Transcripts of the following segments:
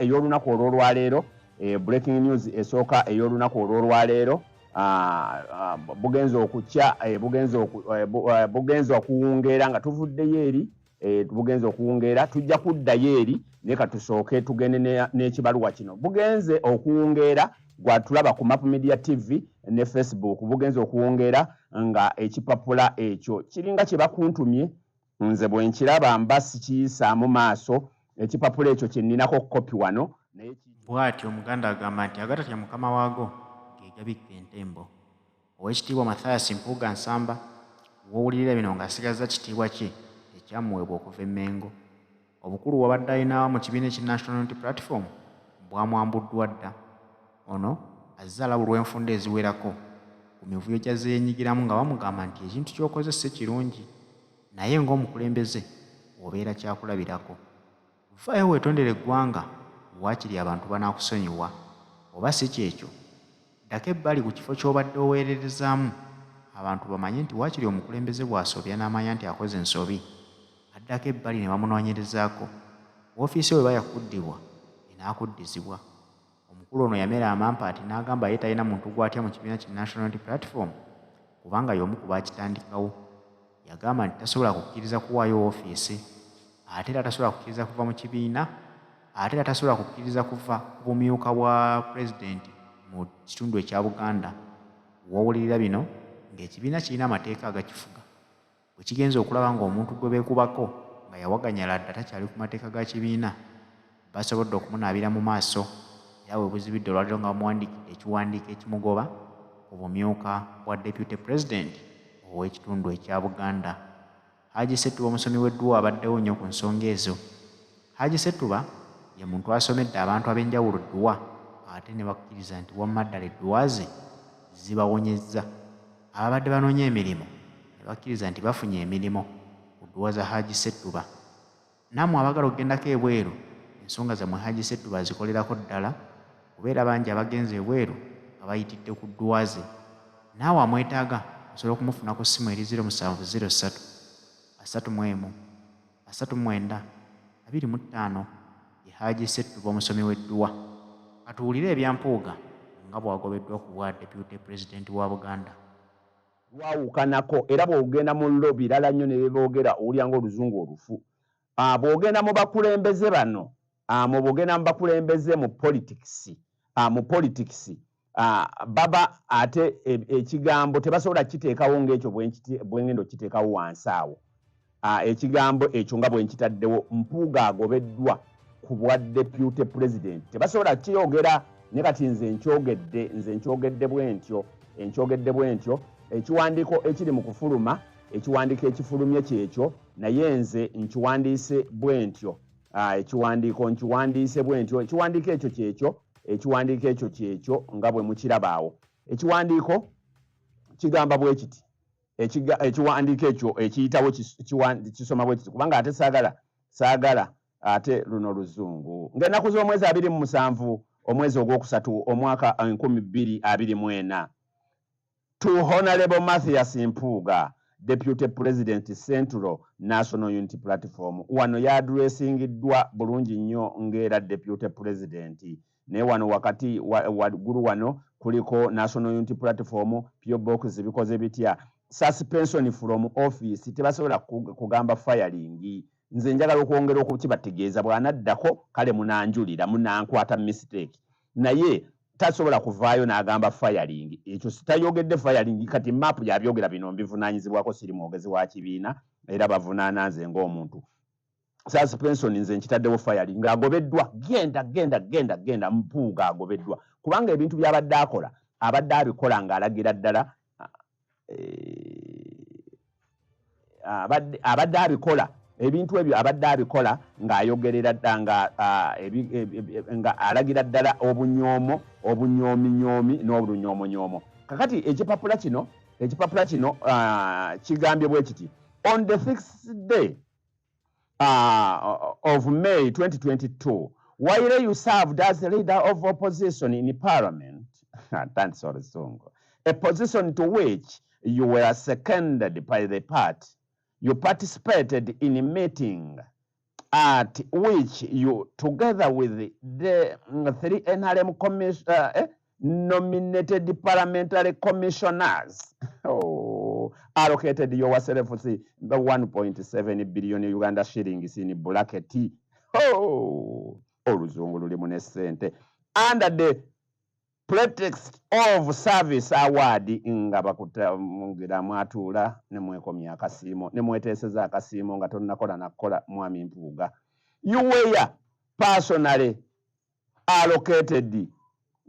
ey'olunaku olw'olwaleero, breaking news esooka ey'olunaku olw'olwaleero, bugenza okukya, bugenza okuwungeera nga tuvuddeyo eri, bugenza okuwungeera, tujja kuddayo eri naye katusooke tugende n'ekibaluwa kino. Bugenze okuwungeera gwatulaba ku Map Media TV ne Facebook, bugenza okuwungeera nga ekipapula ekyo kiringa kye bakuntumye, nze bwe nkiraba mba sikiyisaamu maaso, ekipapula ekyo kye nninako kopi wano. Bw'atyo omuganda agamba nti agatatya mukama waago geegabikka entembo. Oweekitiibwa Mathias Mpuuga Nsamba w'owulirira bino ng'asigazza kitiibwa kye ekyamuweebwa okuva e Mengo. Obukulu wabadde alinawo mu kibiina ekya National Platform bwamwambuddwa dda. Ono azze alabulwa enfunda eziwerako ku mivuyo gy'azze yeenyigiramu nga bamugamba nti ekintu ky'okoze si kirungi, naye ng'omukulembeze obeera kyakulabirako. Vaayo weetondere eggwanga, waakiri abantu banaakusonyiwa. Oba si kyekyo, ddako ebbali ku kifo ky'obadde oweererezaamu abantu bamanye nti waakiri omukulembeze bw'asobya n'amanya nti akoze ensobi, addako ebbali ne bamunoonyerezaako. Woofiisi bwe yakuddibwa enaakuddizibwa. Omukulu ono yamera amampaati n'agamba ye talina muntu gw'atya mu kibiina kya National Platform kubanga y'omu ku baakitandikawo. Yagamba nti tasobola kukkiriza kuwaayo woofiisi, ate era tasobola kukkiriza kuva mu kibiina, ate era tasobola kukkiriza kuva ku bumyuka bwa pulezidenti mu kitundu ekya Buganda. W'owulirira bino ng'ekibiina kirina amateeka agakifuga. Bwe kigenza okulaba ng'omuntu gwe beekubako nga yawaganya ladda takyali ku mateeka ga kibiina, basobodde okumunaabira mu maaso era bwe buzibidde olwaliro nga bamuwandiikidde ekiwandiiko ekimugoba ku bumyuka bwa Deputy President ow'ekitundu ekya Buganda. Haji Setuba omusomi w'edduwa abaddewo nnyo ku nsonga ezo. Haji Setuba ye muntu asomedde abantu ab'enjawulo dduwa ate ne bakkiriza nti wamma ddala edduwa ze zibawonyezza. Ababadde banoonya emirimu ne bakkiriza nti bafunye emirimu ku dduwa za Haji Setuba. Nammwe abagala okugendako ebweru, ensonga zammwe Haji Setuba azikolerako ddala, kubeera bangi abagenze ebweru nga bayitidde ku dduwa ze. Naawe amwetaaga osobola okumufuna ku ssimu eri 0703 31 39 25. Ye Haji Setuba omusomi w'edduwa. Katuwulire ebya Mpuuga nga bwagobeddwa ku bwa Deputy President wa Buganda. Lwawukanako era bw'ogenda mu lo birala nnyo ne beeboogera owulira ng'oluzungu olufu. Bw'ogenda mu bakulembeze bano, bw'ogenda mu bakulembeze mu politics, baba ate ekigambo tebasobola kiteekawo ng'ekyo bwengenda okiteekawo wansi awo. Ekigambo ekyo nga bwe nkitaddewo, Mpuuga agobeddwa ku bwa Deputy President. Tebasobola kiyogera ne kati nze nkyogedde bwe ntyo. Ekiwandiiko ekiri mu kufuluma, ekiwandiiko ekifulumye kyekyo, naye nze nkiwandiise bwe ntyo. Ekiwandiiko nkiwandiise bwe ntyo. Ekiwandiiko ekyo kyekyo nga bwe mukiraba awo. Ekiwandiiko kigamba bwe kiti. Ekiwandiiko ekyo ekiyitawo kisoma bwe kiti kubanga ate saagala ate luno luzungu. Ng'ennaku z'omwezi 27 omwezi ogwokusatu omwaka 2024. To Honorable Mathias Mpuuga, Deputy President Central National Unity Platform. Wano yadressingiddwa bulungi nnyo ng'era Deputy President. Ne wano wakati waggulu wano kuliko National Unity Platform, PO Box bikoze bitya. Suspension from office, tebasobola kugamba firing. Nze njagala okwongera okukibategeeza bw'anaddako kale munanjulira munankwata mistake. Naye tasobola kuvaayo n'agamba firing. Ekyo sitayogedde firing, kati map yabyogera bino mbivunaanyizibwako siri mwogezi wa kibiina era bavunaana nze ng'omuntu. Suspension nze nkitaddewo firing ng'agobeddwa. Genda Mpuuga agobeddwa. Kubanga ebintu by'abadde akola, abadde abikola ng'alagira ddala abadde abikola ebintu ebyo abadde abikola ng'ayogerera ddanga nga alagira ddala obunyoomi n'obunyoomonyomo. Kakati ekipapula kino kigambye bwe kiti. On the 6th day of May 2022, while you served as the leader of opposition in Parliament, that's all song, a position to which you were seconded by the party, you participated in a meeting at which you, together with the 3 NRM nominated parliamentary commissioners, allocated yourself the 1.7 billion Uganda shillings in bracket. Oluzungu lulimu ne ssente under the pretext of service award nga bakutangira mwatuula ne mwekomya akasiimo ne mweteeseza akasiimo nga tonnakola nakola mwami Mpuuga. You were personally allocated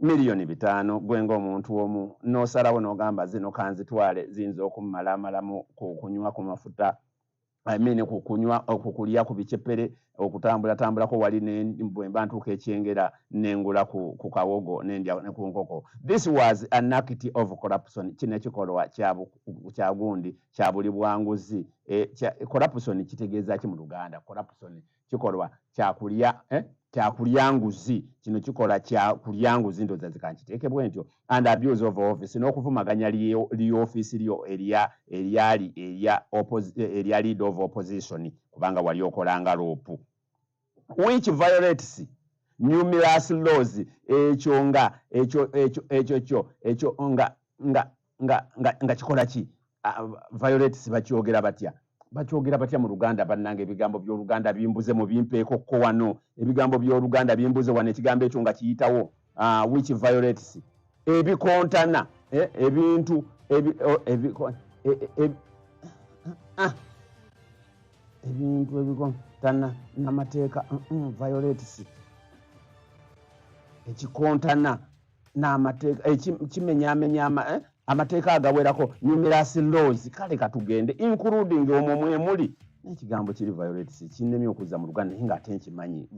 million 5 gwenga omuntu omu n'osalawo n'ogamba zino kanzitwale ziyinza okummalamalamu kunywa ku mafuta okukulya ku bicepere okutambulatambulako wali bwe mba ntuuka ekyengera nengula ku kawogo nendya ne ku nkoko. This was an act of corruption. Kino ekikolwa kya gundi kya buli bwanguzi. Corruption kitegeeza ki mu Luganda? Corruption kikolwa kyakulya nguzi. Kino kikola kyakulya nguzi ndoza zikankiteeke bwentyo. And abuse of office n'okuvumaganya li office lyo erya lead of opposition kubanga wali okolanga loopu, which violates numerous laws. Ekyo nga kikola ki? Violates bakyogera batya mu Luganda bannange? Ebigambo by'Oluganda bimbuze mu bimpeeko ko wano. Ebigambo by'Oluganda bimbuze wano, ekigambo ekyo nga kiyitawo. Which violates ebikontana ebintu ebintu ebikontana n'amateeka. Violates ekikontana n'amateeka kimenyamenya amateeka agawerako, numerous laws. Kale katugende including omwo mwemuli n'ekigambo kiri violates kinnemye okuzza mu Luganda naye ng'ate nkimanyi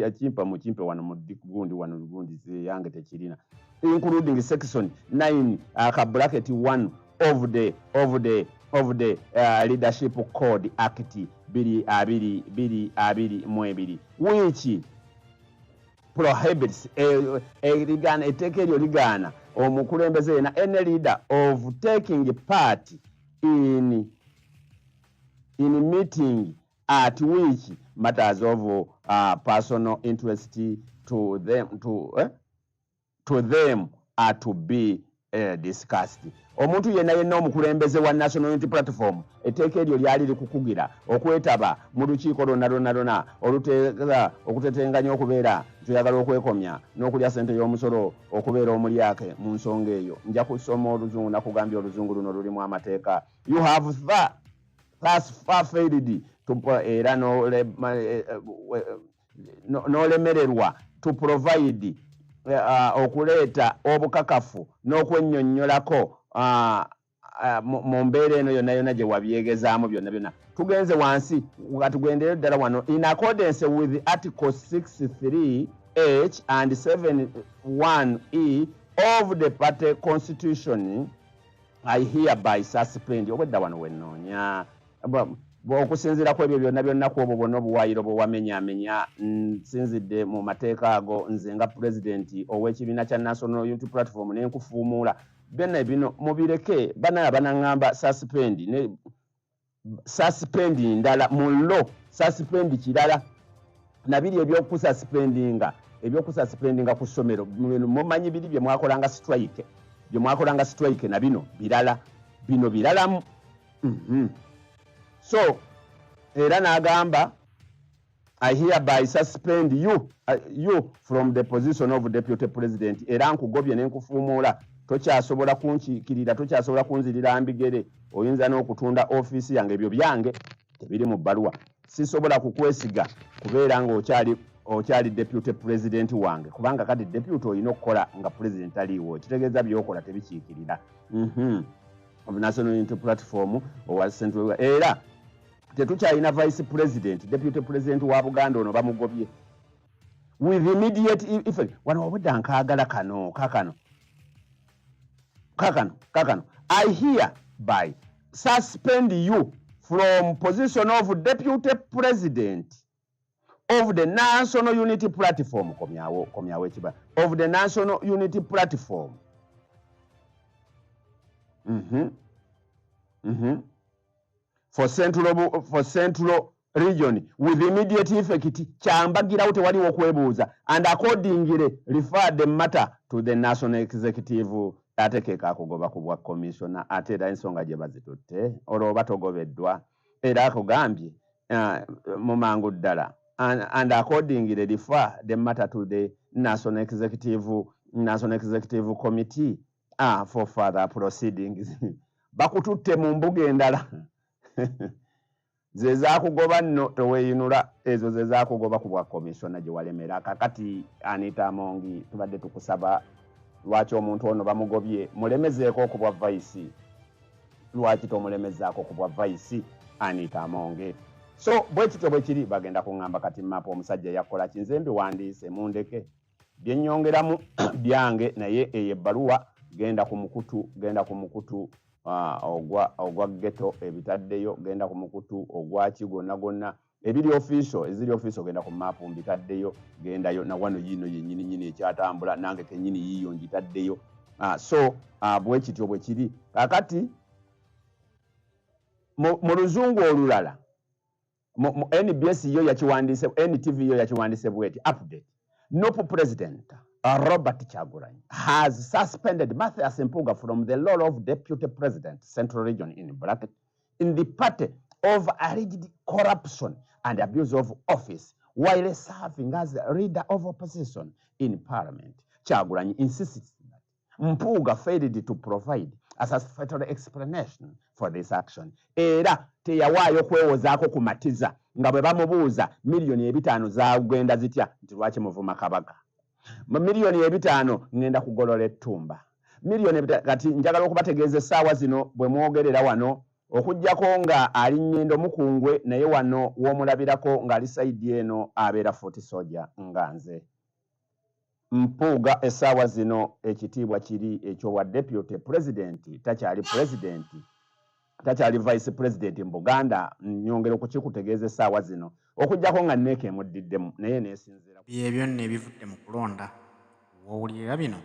akimpa mukimpe wano mu gundi wano Lugundi yange tekirina. Including section 9 bracket 1 of the leadership code act 2022 which prohibits eteeka eryo ligaana omukulembeze yena any leader of taking part in meeting at which matters of personal interest to them are to be discussed. Omuntu yenna omukulembeze wa National Unity Platform etteeka eryo lyali likukugira okwetaba mu lukiiko lonna oluteeka okutetenganya okubeera tuyagala okwekomya n'okulya ssente y'omusolo okubeera omulyake mu nsonga eyo. Nja kusoma Oluzungu nakugambye Oluzungu luno lulimu amateeka. You have thus far failed to era n'olemererwa to provide okuleeta obukakafu n'okwennyonnyolako mu mbeera eno yonna gye wabyegezaamu byonna. Tugenze wansi tugendere ddala wano. In accordance with Article 63H and 71E of the party constitution, I hereby suspend. Obwedda wano wennoonya okusinziira ku ebyo byonna ku obwo bwonna obuwaayiro bwe wamenyaamenya nsinzidde mu mateeka ago nze nga pulezidenti ow'ekibiina kya National Unity Platform ne nkufuumuula. Byonna bino mubireke. Banaya banaŋŋamba suspendi ndala mu lo suspendi kirala nabiri ebyokususpendinga ku ssomero mumanyi biri bye mwakolanga strike na bino biralamu. So era n'agamba I hereby suspend you from the position of deputy president. Era nkugobye ne nkufuumuula. Tokyasobola kunkiikirira, tokyasobola kunzirira mbigere. Oyinza n'okutunda ofiisi yange, ebyo byange tebiri mu bbaluwa. Sisobola kukwesiga kubeera nga okyali deputy president wange kubanga kati deputy olina okukola nga president aliiwo. Ekitegeeza by'okola tebikiikirira. Of National Unity Platform owa Central era tetukyalina vice president, deputy president wa Buganda ono bamugobye with immediate effect. Wano obudda nkaagala kakano I hereby suspend you from position of deputy president of the National Unity Platform komyawo ekiba of the National Unity Platform for Central region with immediate effect kyambagira tewali okwebuuza and accordingly refer the matter to the national executive atekeeka akugoba ku bwa commissioner ate era ensonga gye bazitutte olwo batogobeddwa era akugambye mu mangu ddala and accordingly refer the matter to the national executive committee for further proceedings. Bakututte mu mbuga endala ze zaakugoba nno teweyinula ezo ze zaakugoba ku bwa commissioner gye walemera kakati Anita Amongi tubadde tukusaba lwaki omuntu ono bamugobye mulemezeeko ku bwa vice lwaki tomulemezaako ku bwa vice Anita Amongi so bwe kityo bwe kiri bagenda kuŋŋamba kati map omusajja yakola kinze mbiwandiise mundeke byennyongeramu byange naye eyo ebbaluwa genda ku mukutu ogwa ghetto ebitaddeyo genda ku mukutu ogwaki gonna eziri official genda ku map mbitaddeyo gendayo na wano yino yennyini ekyatambula nange kenyini yiyo njitaddeyo so bwe kityo bwe kiri kakati mu luzungu olulala NBS yo yakiwandiise NTV yo yakiwandiise bweti update Nup President Robert Kyagulanyi has suspended Mathias Mpuuga from the role of Deputy President, Central Region in bracket, in the party of alleged corruption and abuse of office while serving as leader of opposition in Parliament. Kyagulanyi insists that Mpuuga failed to provide a satisfactory explanation for this action. Era teyawaayo kwewozaako kumatiza nga bwe bamubuuza miliyoni 5 zaagenda zitya nti lwaki muvuma kabaka. Miliyoni 5 ngenda kugolola ettumba. Miliyoni kati njagala okubategeeza essaawa zino bwe mwogerera wano okujjako nga ali Nnyendo Mukungwe naye wano w'omulabirako ng'ali sayidi eno abeera Fort Sooja nga nze. Mpuuga essaawa zino ekitiibwa kiri ekyowa Deputy President takyali Vice President mu Buganda nnyongera okukikutegeeza essaawa zino okujjako nga Neeka emuddiddemu naye neesinzira byebyo nno ebivudde mu kulonda w'owulirira bino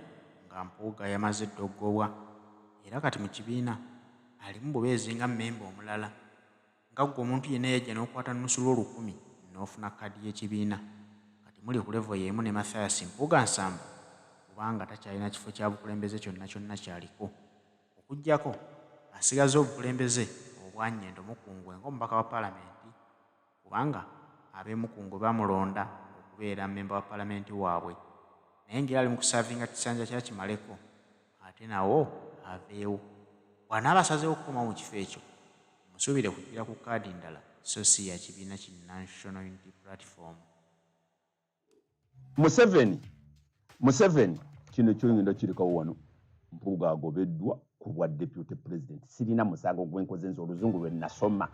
nga Mpuuga yamaze eddogobwa era kati mu kibiina alimu bubeezi nga mmemba omulala nga gwe omuntu yenna yajja n'okwata nnusu lw'olukumi n'ofuna kkaadi y'ekibiina kati muli ku levo y'emu ne Mathias Mpuuga Nsamba kubanga takyalina kifo kya bukulembeze kyonna kyaliko okuggyako asigaza obukulembeze obwa Nnyendo Mukungwe ng'omubaka wa Paalamenti kubanga ab'e Mukungwe bamulonda okubeera mmemba wa Paalamenti waabwe naye ng'era ali mu kusaavinga kisanja kya Kimaleko ate nawo aveewo bw'anaaba asazeewo okukoma mu kifo ekyo musuubire kujjira ku kkaadi ndala so si ya kibiina ki National Unity Platform. Museveni kino kyongendo kirikawo wano Mpuuga agobeddwa ku bwa Deputy President sirina musango gwenkoze nze oluzungu lwe nasoma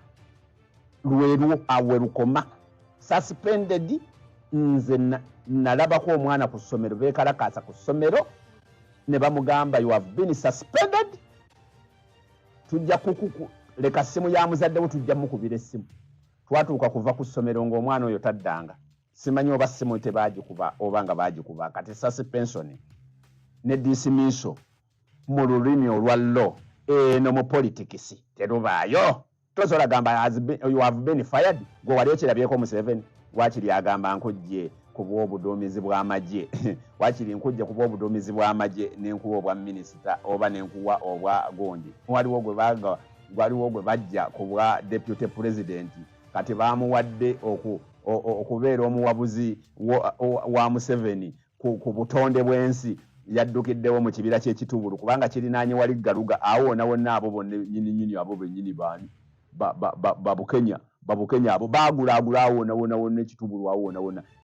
lwerwo awerukoma suspended nze nalabako omwana ku ssomero beekalakaasa ku ssomero ne bamugamba you have been suspended tujja leka ssimu ya muzaddewo tujja mukubira essimu twatuuka kuva ku ssomero ng'omwana oyo taddanga simanyi oba ssimu tebaagikuba oba nga baagikuba kati suspension ne dismissal mu lulimi olwa law eno mu politics terubaayo tosobola gamba you have been fired gwe wali okirabyeko Museveni wakiri agamba nkujje ku bw'obuduumizi bw'amagye wakiri nkujje ku bw'obuduumizi bw'amagye n'enkuwa obwa minisita oba n'enkuwa obwa gondi waliwo gwe bajja ku bwa Deputy President kati baamuwadde okubeera omuwabuzi wa Museveni ku butonde bw'ensi yaddukiddewo mu kibira ky'ekitubulu kubanga kirinaanye wali Galuga awo wonna abo bonna nnyini abo bennyini baani babukenya abo baagulaagula awo wonna ekitubulu awo wonna